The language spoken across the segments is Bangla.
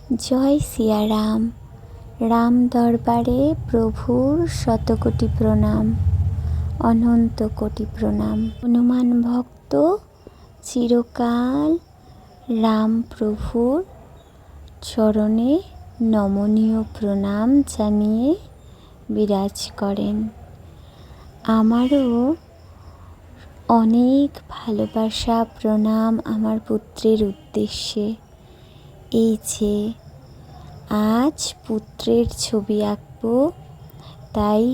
জয় সিয়ারাম। রাম দরবারে প্রভুর শতকোটি প্রণাম, অনন্ত কোটি প্রণাম। হনুমান ভক্ত চিরকাল রাম প্রভুর চরণে নমনীয় প্রণাম জানিয়ে বিরাজ করেন। আমারও অনেক ভালোবাসা প্রণাম আমার পুত্রের উদ্দেশ্যে। এই যে আজ পুত্রের ছবি আঁকবো, তাই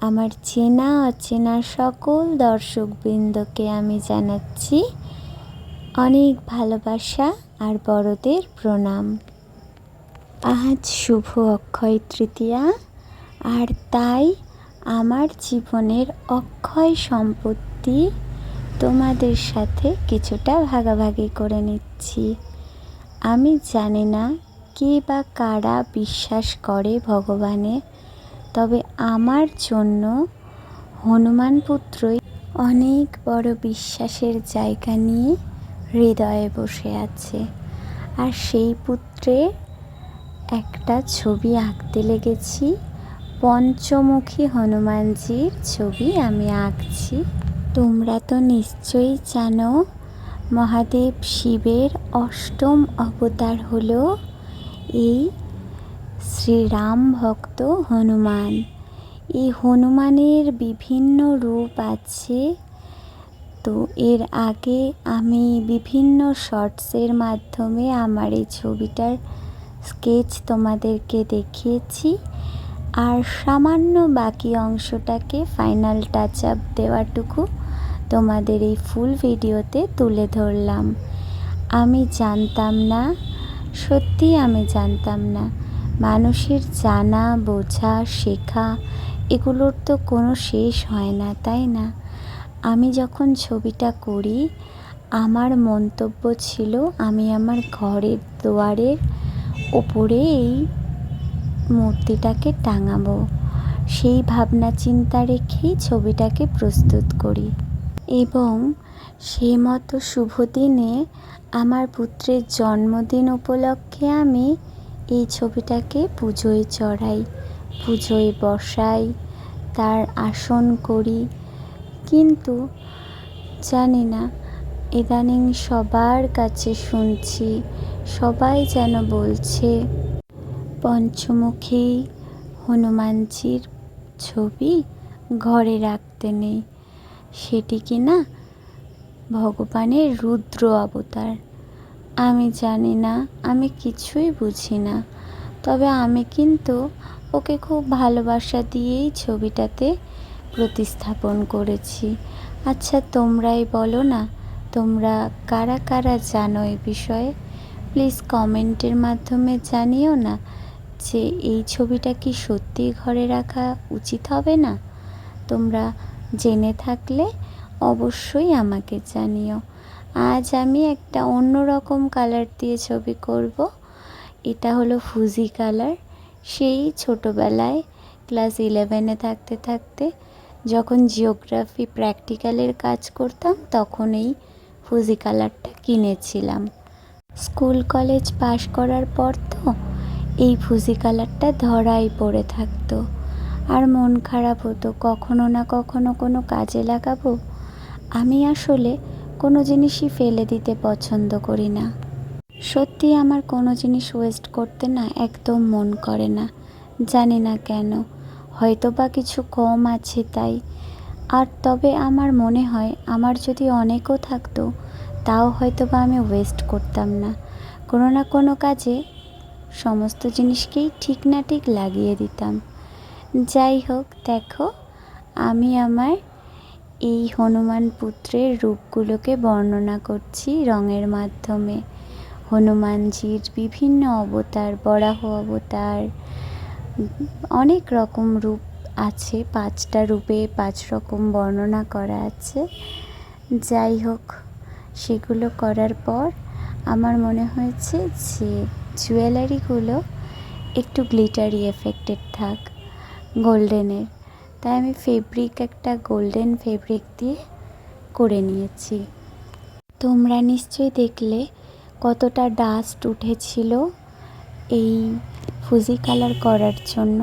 আমার চেনা অচেনা সকল দর্শকবৃন্দকে আমি জানাচ্ছি অনেক ভালোবাসা আর বড়দের প্রণাম। আজ শুভ অক্ষয় তৃতীয়া, আর তাই আমার জীবনের অক্ষয় সম্পত্তি তোমাদের সাথে কিছুটা ভাগাভাগি করে নিচ্ছি। আমি জানি না কে বা কারা বিশ্বাস করে ভগবানে, তবে আমার জন্য হনুমান পুত্রই অনেক বড় বিশ্বাসের জায়গা নিয়ে হৃদয়ে বসে আছে। আর সেই পুত্রের একটা ছবি আঁকতে লেগেছি। পঞ্চমুখী হনুমানজির ছবি আমি আঁকছি। তোমরা তো নিশ্চয়ই জানো, মহাদেব শিবের অষ্টম অবতার হলো এই শ্রীরাম ভক্ত হনুমান। এই হনুমানের বিভিন্ন রূপ আছে। তো এর আগে আমি বিভিন্ন শর্টসের মাধ্যমে আমার এই ছবিটার স্কেচ তোমাদেরকে দেখিয়েছি, আর সামান্য বাকি অংশটাকে ফাইনাল টাচ আপ দেওয়াটুকু তোমাদের এই ফুল ভিডিওতে তুলে ধরলাম। আমি জানতাম না, সত্যি আমি জানতাম না, মানুষের জানা বোঝা শেখা এগুলোর তো কোনো শেষ হয় না, তাই না? আমি যখন ছবিটা করি, আমার মন্তব্য ছিল আমি আমার ঘরের দুয়ারের ওপরে এই মূর্তিটাকে টাঙাবো। সেই ভাবনা চিন্তা রেখেই ছবিটাকে প্রস্তুত করি, এবং সেই মতো শুভ দিনে আমার পুত্রের জন্মদিন উপলক্ষে আমি এই ছবিটাকে পুজোয় চড়াই, পুজোয় বসাই, তার আসন করি। কিন্তু জানি না, ইদানিং সবার কাছে শুনছি, সবাই যেন বলছে পঞ্চমুখী হনুমানজির ছবি ঘরে রাখতে নেই। সেটি কি না ভগবানের রুদ্র অবতার? আমি জানি না, আমি কিছুই বুঝি না, তবে আমি কিন্তু ওকে খুব ভালোবাসা দিয়েই ছবিটাতে প্রতিস্থাপন করেছি। আচ্ছা, তোমরাই বলো না, তোমরা কারা কারা জানো এই বিষয়ে? প্লিজ কমেন্টের মাধ্যমে জানিও না যে এই ছবিটা কি সত্যি ঘরে রাখা উচিত হবে না। তোমরা জেনে থাকলে অবশ্যই আমাকে জানিও। আজ আমি একটা অন্যরকম কালার দিয়ে ছবি করব। এটা হলো ফুজি কালার। সেই ছোটোবেলায় ক্লাস 11-এ থাকতে থাকতে যখন জিওগ্রাফি প্র্যাকটিক্যালের কাজ করতাম, তখন এই ফুজি কালারটা কিনেছিলাম। স্কুল কলেজ পাশ করার পর তো এই ফুজি কালারটা ধরাই পড়ে থাকতো, আর মন খারাপ হতো কখনো না কখনো কোনো কাজে লাগাবো। আমি আসলে কোনো জিনিসই ফেলে দিতে পছন্দ করি না। সত্যি আমার কোনো জিনিস ওয়েস্ট করতে না একদম মন করে না, জানি না কেন, হয়তো বা কিছু কম আছে তাই। আর তবে আমার মনে হয় আমার যদি অনেকও থাকতো, তাও হয়তো বা আমি ওয়েস্ট করতাম না। কোনো না কোনো কাজে সমস্ত জিনিসকেই ঠিক না ঠিক লাগিয়ে দিতাম। যাই হোক, দেখো আমি আমার এই হনুমান পুত্রের রূপগুলোকে বর্ণনা করছি রঙের মাধ্যমে। হনুমানজির বিভিন্ন অবতার, বরাহ অবতার, অনেক রকম রূপ আছে, 5টা রূপে 5 রকম বর্ণনা করা আছে। যাই হোক, সেগুলো করার পর আমার মনে হয়েছে যে জুয়েলারিগুলো একটু গ্লিটারি এফেক্টেড থাক, গোল্ডেনের। তাই আমি একটা গোল্ডেন ফেব্রিক দিয়ে করে নিয়েছি। তোমরা নিশ্চয়ই দেখলে কতটা ডাস্ট উঠেছিল। এই ফুজি কালার করার জন্য।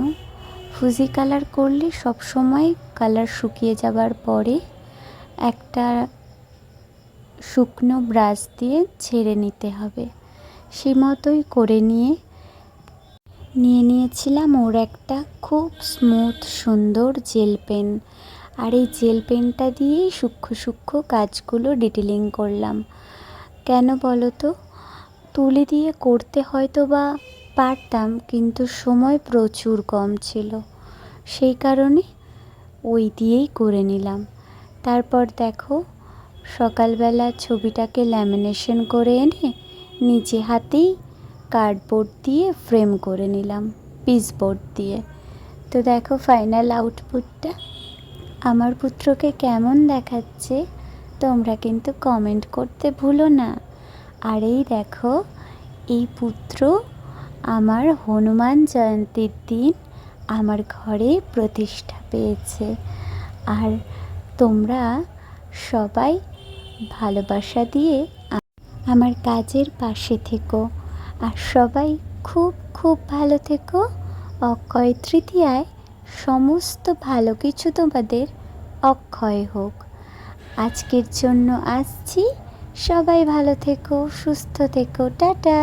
ফুজি কালার করলে সব সময় কালার শুকিয়ে যাবার পরে একটা শুকনো ব্রাশ দিয়ে ঝেড়ে নিতে হবে। সেই মতোই করে নিয়েছিলাম ওর একটা খুব স্মুথ সুন্দর জেল পেন। আর এই জেল পেনটা দিয়েই সূক্ষ্ম সূক্ষ্ম কাজগুলো ডিটেলিং করলাম। কেন বলো তো, তুলি দিয়ে করতে হয়তো বা পারতাম, কিন্তু সময় প্রচুর কম ছিল, সেই কারণে ওই দিয়েই করে নিলাম। তারপর দেখো, সকালবেলা ছবিটাকে ল্যামিনেশন করে এনে নিজে হাতেই কার্ডবোর্ড দিয়ে ফ্রেম করে নিলাম, পিসবোর্ড দিয়ে। তো দেখো ফাইনাল আউটপুটটা আমার পুত্রকে কেমন দেখাচ্ছে তোমরা কিন্তু কমেন্ট করতে ভুলো না। আর এই দেখো, এই পুত্র আমার হনুমান জয়ন্তীর দিন আমার ঘরে প্রতিষ্ঠা পেয়েছে। আর তোমরা সবাই ভালোবাসা দিয়ে আমার কাজের পাশে থেকো। আর সবাই খুব খুব ভালো থেকো। অক্ষয় তৃতীয়ায় সমস্ত ভালো কিছু তোমাদের অক্ষয় হোক। আজকের জন্য আসছি। সবাই ভালো থেকো, সুস্থ থেকো, টাটা।